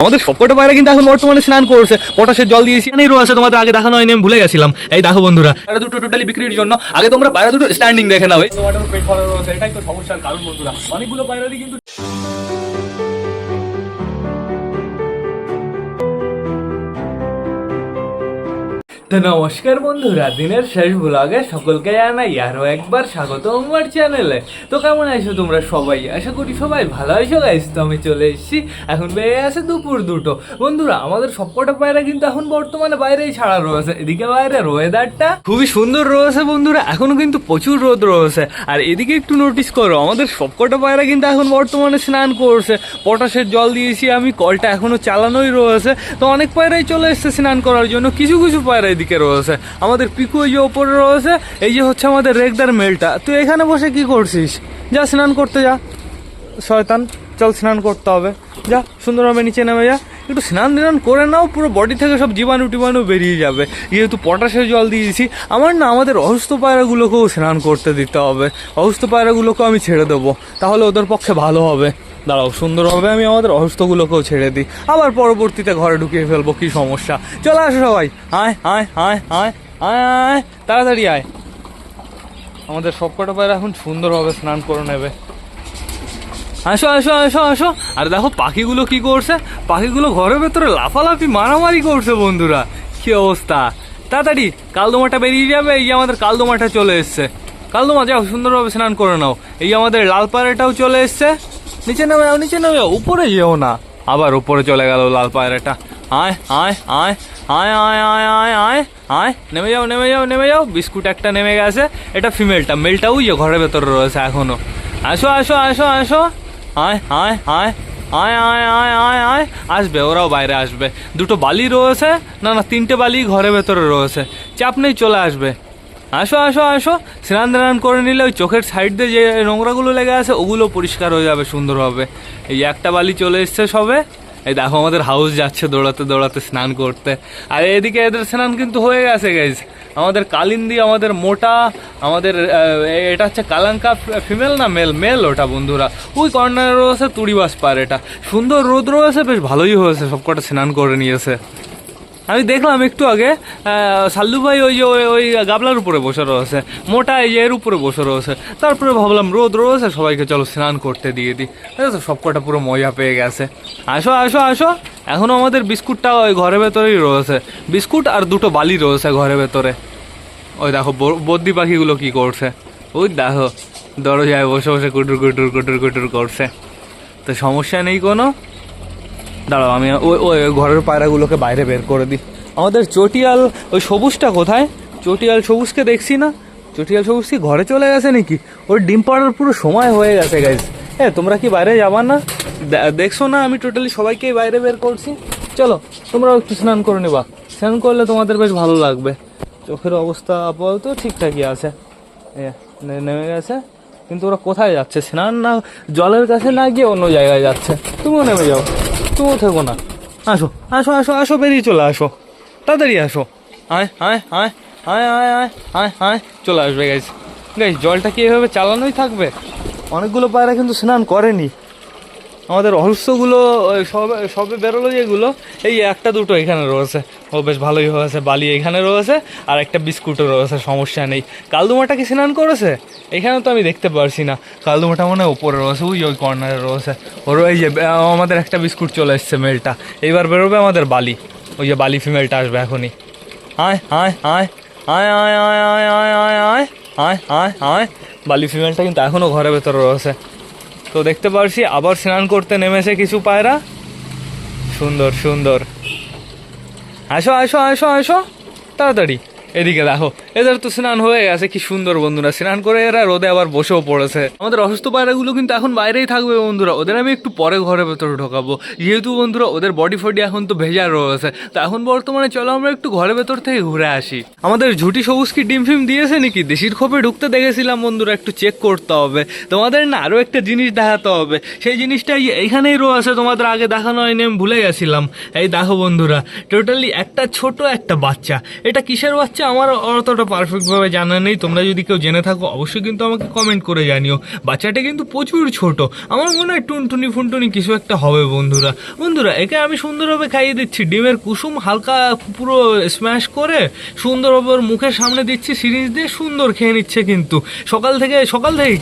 আমাদের সবকটা পায়রা কিন্তু এখন বর্তমানে স্নান করছে, পটাশের জল দিয়েছি এখানেই রয়েছে, তোমাদের আগে দেখানো হয়নি, আমি ভুলে গেছিলাম। এই দেখো বন্ধুরা, পায়রা দুটো টোটালি বিক্রির জন্য। আগে তোমরা পায়রা দুটো স্ট্যান্ডিং দেখে নাও। এই তোমাদের পেট ভরা রয়েছে, এটাই তো সমস্যার কারণ বন্ধুরা। অনেকগুলো পায়রারই কিন্তু তো নমস্কার বন্ধুরা, দিনের শেষ ব্লগে সকলকে জানাই আরও একবার স্বাগত আমার চ্যানেলে। তো কেমন আছো তোমরা সবাই? আশা করি সবাই ভালো আছো গাইস। তো আমি চলে এসেছি, এখন বেড়ে আছে দুপুর 2টো। বন্ধুরা আমাদের সবকটা পায়রা কিন্তু এখন বর্তমানে বাইরেই ছাড়া রয়েছে। এদিকে বাইরের ওয়েদারটা খুবই সুন্দর রয়েছে বন্ধুরা, এখনো কিন্তু প্রচুর রোদ রয়েছে। আর এদিকে একটু নোটিস করো, আমাদের সবকটা পায়রা কিন্তু এখন বর্তমানে স্নান করছে, পটাশের জল দিয়েছি আমি, কলটা এখনো চালানোই রয়েছে। তো অনেক পায়রাই চলে এসছে স্নান করার জন্য, কিছু কিছু পায়রা দিকে রয়েছে। আমাদের পিকু এই যে ওপরে রয়েছে, এই যে হচ্ছে আমাদের রেগদার মেলটা। তুই এখানে বসে কি করছিস? যা স্নান করতে যা, শয়তান, চল স্নান করতে হবে, যা সুন্দরভাবে নিচে নেমে যা, একটু স্নান ধান করে নাও, পুরো বডি থেকে সব জীবাণু টিবাণু বেরিয়ে যাবে। যেহেতু পটাশের জল দিয়েছি, আমার না আমাদের অসুস্থ পায়রাগুলোকেও স্নান করতে দিতে হবে। অসুস্থ পায়রাগুলোকেও আমি ছেড়ে দেবো, তাহলে ওদের পক্ষে ভালো হবে। দাঁড়াও, সুন্দরভাবে আমি আমাদের অসুস্থগুলোকেও ছেড়ে দিই, আবার পরবর্তীতে ঘরে ঢুকিয়ে ফেলবো, কি সমস্যা। চলে আসো সবাই, আয় আয় আয় আয় আয় আয়, তাড়াতাড়ি আয়। আমাদের সবকটা পায়রা এখন সুন্দরভাবে স্নান করে নেবে। আসো আসো আসো আসো। আর দেখো পাখিগুলো কি করছে, পাখিগুলো ঘরের ভেতরে লাফালাফি মারামারি করছে বন্ধুরা, কি অবস্থা। তাড়াতাড়ি কালদোমাটা বেরিয়ে যাবে। এই যে আমাদের কালদোমাটা চলে এসছে, কালদোমা যাও সুন্দরভাবে স্নান করে নাও। এই আমাদের লাল পায়রাটাও চলে এসছে, নিচে নামে যাও, নিচে নামে যাও, উপরে যেও না, আবার উপরে চলে গেল লাল পায়রাটা। আয় আয় আয় আয় আয় আয় আয় আয় আয়, নেমে যাও নেমে যাও নেমে যাও। বিস্কুট একটা নেমে গেছে, এটা ফিমেলটা, মেলটাও ইয়ে ঘরের ভেতরে রয়েছে এখনো। আসো আসো আসো আসো, আয় আয় আয় আয় আয় আয় আয় আয়, আসবে, ওরাও বাইরে আসবে। দুটো বালি রয়েছে, না না 3টে বালি ঘরের ভেতরে রয়েছে, চাপ নেই, চলে আসবে। আসো আসো আসো, স্নান ধান করে নিলে ওই চোখের সাইড দিয়ে যে নোংরাগুলো লেগে আছে ওগুলো পরিষ্কার হয়ে যাবে সুন্দরভাবে। এই একটা বালি চলে এসছে সবে। এই দেখো আমাদের হাউস যাচ্ছে দৌড়াতে দৌড়াতে স্নান করতে। আর এদিকে এদের স্নান কিন্তু হয়ে গেছে গাইজ। আমাদের কালিন্দি, আমাদের মোটা, আমাদের এটা হচ্ছে কালাঙ্কা ফিমেল না মেল, মেল ওটা বন্ধুরা। ওই কর্নারে রয়েছে তুড়িবাস পার, এটা সুন্দর রোদ রয়েছে, বেশ ভালোই হয়েছে, সবকটা স্নান করে নিয়েছে। আমি দেখলাম একটু আগে সাল্লু ভাই ওই যে ওই গাবলার উপরে বসে রয়েছে, মোটা এই যে এর উপরে বসে রয়েছে। তারপরে ভাবলাম রোদ রয়েছে, সবাইকে চলো স্নান করতে দিয়ে দিই। তো সবকটা পুরো মজা পেয়ে গেছে। আসো আসো আসো, এখনও আমাদের বিস্কুটটা ওই ঘরের ভেতরেই রয়েছে, বিস্কুট আর দুটো বালি রয়েছে ঘরের ভেতরে। ওই দেখো বদ্যি পাখিগুলো কি করছে, ওই দেখো দরজায় বসে বসে কুটুর কুটুর কুটুর কুটুর করছে। তো সমস্যা নেই কোনো, দাঁড়াও আমি ওই ওই ঘরের পায়রাগুলোকে বাইরে বের করে দিই। আমাদের চটিয়াল ওই সবুজটা কোথায়? চটিয়াল সবুজকে দেখছি না, চটিয়াল সবুজ কি ঘরে চলে গেছে নাকি? ওর ডিম পাড়ার পুরো সময় হয়ে গেছে গাইজ। তোমরা কি বাইরে যাবা না? দেখছো না আমি টোটালি সবাইকেই বাইরে বের করছি। চলো তোমরাও একটু স্নান করে নেবা, স্নান করলে তোমাদের বেশ ভালো লাগবে। চোখের অবস্থা আপাতত ঠিকঠাকই আছে, নেমে গেছে। কিন্তু ওরা কোথায় যাচ্ছে? স্নান না জলের কাছে না গিয়ে অন্য জায়গায় যাচ্ছে। তুমিও নেমে যাও, তুমিও থেকো না। আসো আসো আসো আসো, বেরিয়ে চলে আসো, তাড়াতাড়ি আসো। আয় আয় আয় আয় আয় আয় আয় আয়, চলে আসবে গাইজ। গাইজ জলটা কি এভাবে চালানোই থাকবে? অনেকগুলো পায়রা কিন্তু স্নান করেনি। আমাদের অসুস্থগুলো সবে সবে বেরোলো যেগুলো, এই একটা দুটো এখানে রয়েছে, ও বেশ ভালোই হয়েছে। বালি এখানে রয়েছে, আর একটা বিস্কুটও রয়েছে, সমস্যা নেই। কালদুমাটা কি স্নান করেছে? এখানে তো আমি দেখতে পারছি না। কালদুমাটা মনে হয় ওপরে রয়েছে, ওই ওই কর্নারে রয়েছে। ওর এই যে আমাদের একটা বিস্কুট চলে এসছে, মেলটা এইবার বেরোবে। আমাদের বালি, ওই যে বালি ফিমেলটা আসবে এখনই। আয় আয় আয় আয় আয় আয় আয় আয় আয় আয় আয় আয় আয়, বালি ফিমেলটা কিন্তু এখনও ঘরের ভেতরে রয়েছে। তো দেখতে পারছি আবার স্নান করতে নেমেছে কিছু পায়রা, সুন্দর সুন্দর। আসো আসো আসো আসো, তাড়াতাড়ি এদিকে দেখো, এদের তো স্নান হয়ে গেছে, কি সুন্দর বন্ধুরা। স্নান করে এরা রোদে আবার বসেও পড়েছে। আমাদের অসুস্থ পায়রাগুলো কিন্তু এখন বাইরেই থাকবে বন্ধুরা, ওদের আমি একটু পরে ঘরের ভেতরে ঢোকাবো। যেহেতু বন্ধুরা ওদের বডি ফডি এখন তো ভেজা রয়েছে, তো এখন বর্তমানে চলো আমরা একটু ঘরের ভেতর থেকে ঘুরে আসি। আমাদের ঝুটি সবুজ কি ডিম ফিম দিয়েছে নাকি? দেশির খোপে ঢুকতে দেখেছিলাম বন্ধুরা, একটু চেক করতে হবে। তোমাদের না আরও একটা জিনিস দেখাতে হবে, সেই জিনিসটা এইখানেই রয়েছে, তোমাদের আগে দেখানো হয়নি, আমি ভুলে গেছিলাম। এই দেখো বন্ধুরা, টোটালি একটা ছোট একটা বাচ্চা। এটা কিসের বাচ্চা হচ্ছে আমার অতটা পারফেক্টভাবে জানা নেই, তোমরা যদি কেউ জেনে থাকো অবশ্যই কিন্তু আমাকে কমেন্ট করে জানিও। বাচ্চাটা কিন্তু প্রচুর ছোট, আমার মনে হয় টুনটুনি ফুনটুনি কিছু একটা হবে বন্ধুরা। বন্ধুরা একে আমি সুন্দরভাবে খাইয়ে দিচ্ছি, ডিমের কুসুম হালকা পুরো স্ম্যাশ করে সুন্দরভাবে ওর মুখের সামনে দিচ্ছি, সিরিজ দিয়ে সুন্দর খেয়ে নিচ্ছে। কিন্তু সকাল থেকে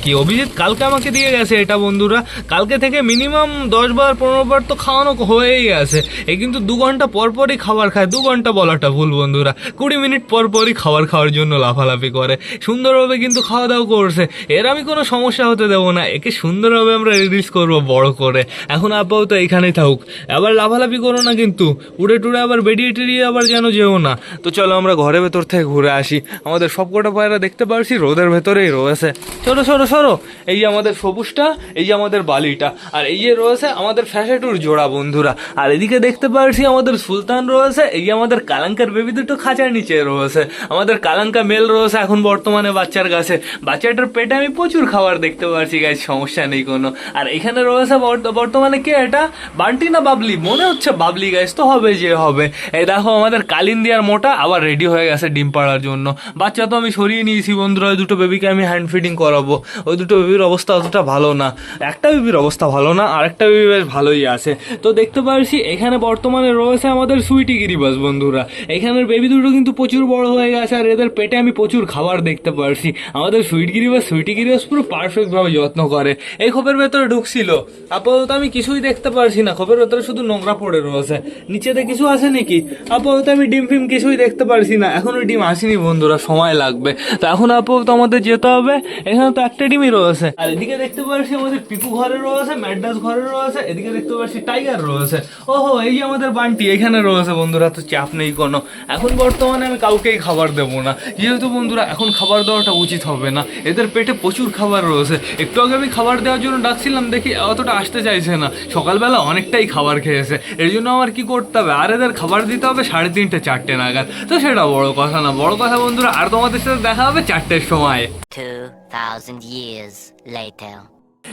কি অভিজিৎ কালকে আমাকে দিয়ে গেছে এটা বন্ধুরা, কালকে থেকে মিনিমাম 10 বার 15 বার তো খাওয়ানো হয়েই গেছে। এই কিন্তু 2 ঘন্টা পর পরই খাবার খায়, 2 ঘন্টা বলাটা ভুল বন্ধুরা, 20 মিনিট পর পরই খাবার খাওয়ার জন্য লাফালাফি করে, সুন্দরভাবে কিন্তু খাওয়া দাওয়া করছে। এর আমি কোনো সমস্যা হতে দেবো না, একে সুন্দরভাবে আমরা রিলিজ করবো বড় করে। এখন আপাতত এখানেই থাকুক, আবার লাফালাফি করো না কিন্তু, উড়ে টুড়ে আবার বেরিয়ে টেরিয়ে আবার যেন যেও না। তো চলো আমরা ঘরের ভেতর থেকে ঘুরে আসি। আমাদের সবকটা পায়রা দেখতে পারছি রোদের ভেতরেই রয়েছে। সরো সরো সরো, এই যে আমাদের সবুজটা, এই যে আমাদের বালিটা, আর এই যে রয়েছে আমাদের ফ্যাশেটুর জোড়া বন্ধুরা। আর এদিকে দেখতে পারছি আমাদের সুলতান রয়েছে, এই যে আমাদের কালাঙ্কার বেবি দুটো খাঁচার নিচে রয়েছে। আমাদের কালাঙ্কা মেল রয়েছে এখন বর্তমানে বাচ্চার কাছে, বাচ্চাটার পেটে আমি প্রচুর খাবার দেখতে পারছি গাইস, সমস্যা নেই কোনো। আর এখানে রয়েছে বর্তমানে কে এটা, বান্টি না বাবলি, মনে হচ্ছে বাবলি গাইস, তো হবে যে হবে। এই দেখো আমাদের কালিন্দিয়ার মোটা আবার রেডি হয়ে গেছে ডিম পাড়ার জন্য। বাচ্চা তো আমি সরিয়ে নিয়েছি বন্ধুরা, ওই দুটো বেবিকে আমি হ্যান্ড ফিডিং করাবো। ওই দুটো বেবির অবস্থা অতটা ভালো না, একটা বেবির অবস্থা ভালো না, আর একটা বেবি বেশ ভালোই আছে। তো দেখতে পারছি এখানে বর্তমানে রয়েছে আমাদের সুইটি গিরিবাস বন্ধুরা। এখানের বেবি দুটো কিন্তু প্রচুর বড় হয়ে গেছে, আর এদের পেটে আমি প্রচুর খাবার দেখতে পারছি। আমাদের সুইটি গিরিবাস পুরো পারফেক্ট ভাবে যত্ন করে। এই খোপের ভেতরে ঢুকছিল, আপাতত আমি কিছুই দেখতে পারছি না, খোপের ভেতরে শুধু নোংরা পড়ে রয়েছে। নিচেতে কিছু আছে নাকি? আপাতত আমি ডিম ফিম কিছুই দেখতে পারছি না, এখনো ডিম আসেনি বন্ধুরা, সময় লাগবে। তো এখন আপাতত আমাদের যেতে হবে, এখানে তো একটা ডিমই রয়েছে। আর এদিকে দেখতে পাচ্ছি আমাদের পিকু ঘরে রয়েছে, ম্যাডাস ঘরে রয়েছে, এদিকে দেখতে পাচ্ছি টাইগার রয়েছে। ওহো, এই যে আমাদের বান্টি এখানে রয়েছে বন্ধুরা, তো চাপ নেই কোনো। এখন বর্তমানে আমি কাউকেই খাবার দেবো না, যেহেতু বন্ধুরা এখন খাবার দেওয়াটা উচিত হবে না, এদের পেটে প্রচুর খাবার রয়েছে। একটু আগে আমি খাবার দেওয়ার জন্য ডাকছিলাম, দেখি অতটা আসতে চাইছে না, সকালবেলা অনেকটাই খাবার খেয়েছে। এর জন্য আমার কি করতে হবে, আর এদের খাবার দিতে হবে 3:30 4টে নাগাদ। তো সেটা বড় কথা না, বড় কথা বন্ধুরা, আর তোমাদের সাথে দেখা হবে 4টের সময়। 2000 years later.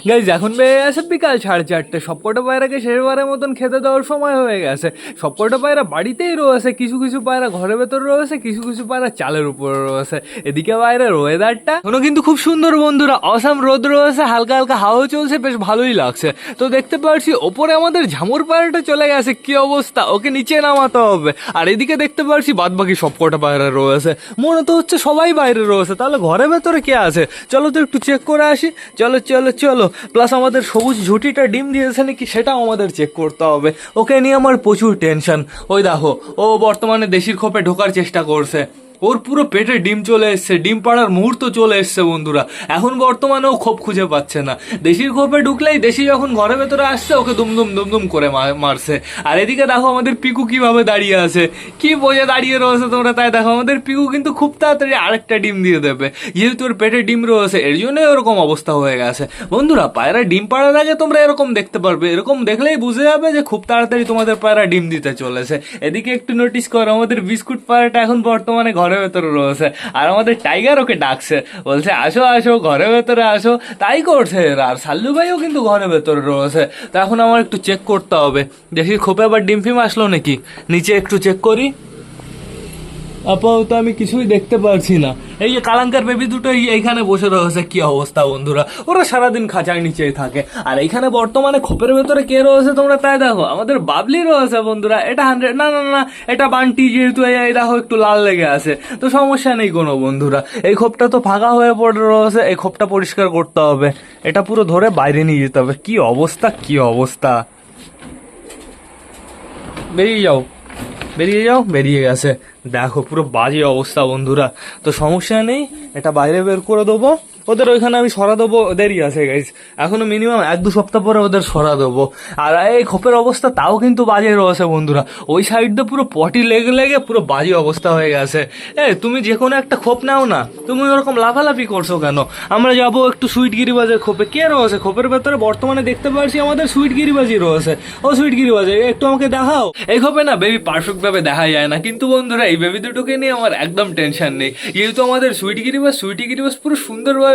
গাইজ এখন বেড়ে গেছে বিকাল 4:30, সবকটা পায়রাকে শেষবারের মতন খেতে দেওয়ার সময় হয়ে গেছে। সবকটা পায়রা বাড়িতেই রয়েছে, কিছু কিছু পায়রা ঘরের ভেতর রয়েছে, কিছু কিছু পায়রা চালের উপরে রয়েছে। এদিকে বাইরের ওয়েদারটা এখনো কিন্তু খুব সুন্দর বন্ধুরা, অসাম রোদ রয়েছে, হালকা হালকা হাওয়া চলছে, বেশ ভালোই লাগছে। তো দেখতে পাচ্ছি ওপরে আমাদের ঝামুর পায়রাটা চলে গেছে, কি অবস্থা, ওকে নিচে নামাতে হবে। আর এদিকে দেখতে পাচ্ছি বাদ বাকি সবকটা পায়রা রয়েছে, মনে তো হচ্ছে সবাই বাইরে রয়েছে, তাহলে ঘরের ভেতরে কে আছে? চলো তো একটু চেক করে আসি, চলো চলো চলো। প্লাস আমাদের সবুজ ঝুটিটা ডিম দিয়েছে নাকি সেটাও আমাদের চেক করতে হবে, ওকে নিয়ে আমার প্রচুর টেনশন। ওই দেখো ও বর্তমানে দেশির খোপে ঢোকার চেষ্টা করছে, ওর পুরো পেটে ডিম চলে এসছে, ডিম পাড়ার মুহূর্ত চলে এসছে বন্ধুরা। এখন বর্তমানে ও খোপ খুঁজে পাচ্ছে না, দেশির খোপে ঢুকলেই দেশি যখন ঘরের ভেতরে আসছে ওকে দুমদুম দুমদুম করে মারছে। আর এদিকে দেখো আমাদের পিকু কিভাবে দাঁড়িয়ে আছে, কি বোঝে দাঁড়িয়ে রয়েছে তোমরা, তাই দেখো আমাদের পিকু কিন্তু খুব তাড়াতাড়ি আরেকটা ডিম দিয়ে দেবে, যেহেতু ওর পেটে ডিম রয়েছে, এর জন্যই ওরকম অবস্থা হয়ে গেছে বন্ধুরা। পায়রা ডিম পাড়ার আগে তোমরা এরকম দেখতে পারবে, এরকম দেখলেই বুঝে যাবে যে খুব তাড়াতাড়ি তোমাদের পায়রা ডিম দিতে চলেছে। এদিকে একটু নোটিস করো, আমাদের বিস্কুট পায়রাটা এখন বর্তমানে ঘরের ভেতরে রয়েছে, আর আমাদের টাইগার ওকে ডাকছে, বলছে আসো আসো ঘরের ভেতরে আসো, তাই করছে। আর সাল্লু ভাইও কিন্তু ঘরের ভেতরে রয়েছে। তো এখন আমার একটু চেক করতে হবে, দেখি খোপে আবার ডিম ফিম আসলো নাকি, নিচে একটু চেক করি। আপাতত আমি কিছুই দেখতে পারছি না। এই যে কালাঙ্কার বেবি দুটো এইখানে বসে রয়েছে, কি অবস্থা বন্ধুরা, ওরা সারাদিন খাঁচার নিচেই থাকে। আর এইখানে বর্তমানে খোপের ভেতরে কে রয়েছে তোমরা তাই দেখো, আমাদের বাবলি রয়েছে বন্ধুরা। এটা 100 না না না, এটা বান্টি, যেহেতু এই দেখো একটু লাল লেগে আছে, তো সমস্যা নেই কোনো বন্ধুরা। এই খোপটা তো ফাঁকা হয়ে পড়ে রয়েছে, এই খোপটা পরিষ্কার করতে হবে, এটা পুরো ধরে বাইরে নিয়ে যেতে হবে। কি অবস্থা, কি অবস্থা, বেরিয়ে যাও বেরিয়ে যাও, বেরিয়ে গেছে, দেখো পুরো বাজে অবস্থা বন্ধুরা। তো সমস্যা নেই, এটা বাইরে বের করে দেবো, ওদের ওইখানে আমি সরা দেবো, ওদেরই আছে গাইজ, এখনো মিনিমাম 1-2 সপ্তাহ পরে ওদের সরা দেবো। আর এই খোপের অবস্থা তাও কিন্তু বাজে রয়েছে বন্ধুরা, ওই সাইড দিয়ে পুরো পটি লেগে লেগে পুরো বাজে অবস্থা হয়ে গেছে। তুমি যে কোনো একটা খোপ নাও না, তুমি ওরকম লাফালাফি করছো কেন? আমরা যাবো একটু সুইট গিরিবাজের খোপে, কে রয়েছে খোপের ভেতরে বর্তমানে দেখতে পাচ্ছি আমাদের সুইট গিরিবাজই রয়েছে। ও সুইট গিরিবাজ একটু আমাকে দেখাও। এই খোপে না বেবি পারফেক্ট ভাবে দেখা যায় না, কিন্তু বন্ধুরা এই বেবি দুটোকে নিয়ে আমার একদম টেনশন নেই, যেহেতু আমাদের সুইটি গিরিবাজ পুরো সুন্দরভাবে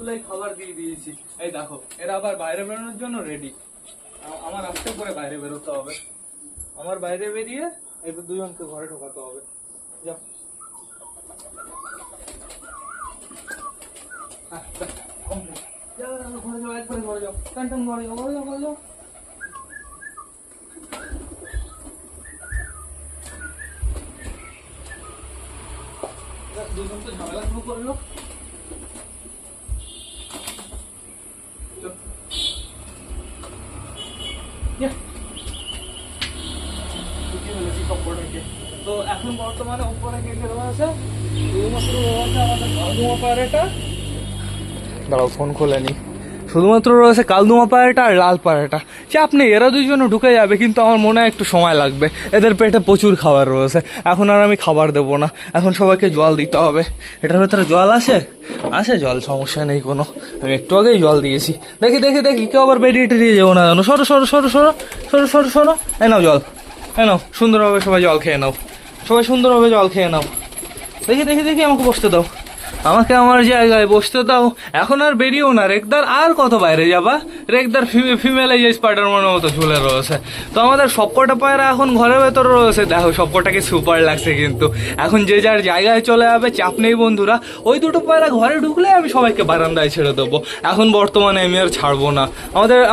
সবগুলোই খাবার দিয়ে দিয়েছি। এই দেখো এরা আবার বাইরে বেরোনোর জন্য রেডি। আমার আস্তে করে বাইরে বেরোতে হবে। আমার বাইরে বেরিয়ে এবার দুজনকে ঘরে ঢোকাতে হবে। যাও। যাও, ঘরে যাও, একবারে ঘরে যাও। টান টান ঘরে যাও, ঘরে যাও, ঘরে যাও। দুজন তো ঝামেলা শুরু করলো। তো এখন বর্তমানে উপরে গেটে রয়েছে শুধুমাত্র রয়েছে আমাদের কালদুমা পায়রাটা। দাঁড়াও, ফোন খোলেনি। শুধুমাত্র রয়েছে কালদুমা পায়রাটা আর লাল পায়রাটা। চাপ নেই, এরা দুইজনে ঢুকে যাবে, কিন্তু আমার মনে হয় একটু সময় লাগবে। এদের পেটে প্রচুর খাবার রয়েছে। এখন আর আমি খাবার দেবো না, এখন সবাইকে জল দিতে হবে। এটার ভেতরে জল আছে? আছে জল, সমস্যা নেই কোনো। আমি একটু আগেই জল দিয়েছি। দেখি দেখি দেখি কেউ আবার বেরিয়ে টেরিয়ে যাবো না জানো। সরো সরো সরো সরো সরো সরো সরো। এই নাও জল, এই নাও। সুন্দরভাবে সবাই জল খেয়ে নাও, সবাই সুন্দরভাবে জল খেয়ে নাও। দেখি দেখি দেখি আমাকে বসতে দাও, আমাকে আমার জায়গায় বসতে দাও। এখন আর বেরিয়েও না। রেখদার আর কত বাইরে যাবা? রেখদার ফিমেল এই যে স্পাইডারম্যানের মতো ঝুলে রয়েছে। তো আমাদের সবকটা পায়রা এখন ঘরের ভেতরে রয়েছে। দেখো সবকটাকে সুপার লাগছে, কিন্তু এখন যে যার জায়গায় চলে যাবে, চাপ নেই বন্ধুরা। ওই দুটো পায়রা ঘরে ঢুকলে আমি সবাইকে বারান্দায় ছেড়ে দেবো। এখন বর্তমানে আমি আর ছাড়বো না।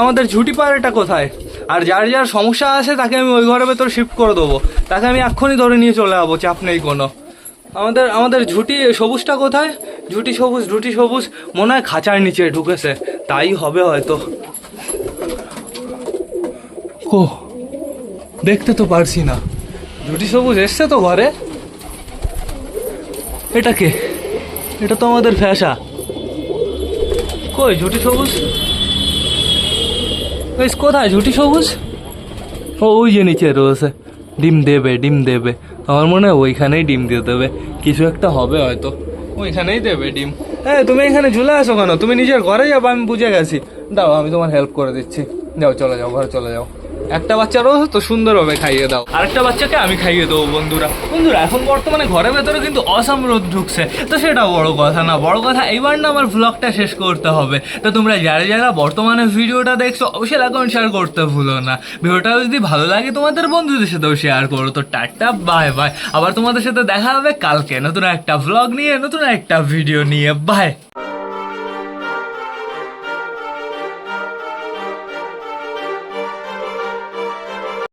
আমাদের ঝুটি পায়রাটা কোথায়? আর যার যার সমস্যা আছে তাকে আমি ওই ঘরের ভেতর শিফট করে দেবো। তাকে আমি এক্ষুনি ধরে নিয়ে চলে যাবো, চাপ নেই কোনো। আমাদের ঝুটি সবুজটা কোথায়? ঝুটি সবুজ মনে হয় খাঁচার নিচে ঢুকেছে, তাই হবে হয়তো। ও দেখতে তো পারছি না। ঝুটি সবুজ এসছে তো ঘরে। এটা কে? এটা তো আমাদের ফ্যাশা। কই ঝুটি সবুজ? কোথায় ঝুটি সবুজ? ও ওই যে নিচে রয়েছে। ডিম দেবে। আমার মনে হয় ওইখানেই ডিম দিয়ে দেবে। কিছু একটা হবে হয়তো, ওইখানেই দেবে ডিম। হ্যাঁ, তুমি এখানে ঝুলে আসো কেন? তুমি নিজের ঘরে যাবো, আমি বুঝে গেছি। দাও, আমি তোমার হেল্প করে দিচ্ছি। যাও, চলে যাও, ঘরে চলে যাও। একটা বাচ্চা রয়েছে তো, সুন্দরভাবে খাইয়ে দাও। আরেকটা বাচ্চাকে আমি খাইয়ে দেবো। বন্ধুরা এখন বর্তমানে ঘরের ভেতরে কিন্তু অসাম রোদ ঢুকছে। তো সেটা বড় কথা না, বড় কথা এইবার না আমার ব্লগটা শেষ করতে হবে। তো তোমরা যারা যারা বর্তমানে ভিডিওটা দেখছো অবশ্যই লাইক কমেন্ট শেয়ার করতে ভুলো না। ভিডিওটা যদি ভালো লাগে তোমাদের বন্ধুদের সাথেও শেয়ার করো। তো টাটা, বাই বাই। আবার তোমাদের সাথে দেখা হবে কালকে নতুন একটা ব্লগ নিয়ে, নতুন একটা ভিডিও নিয়ে। বাই।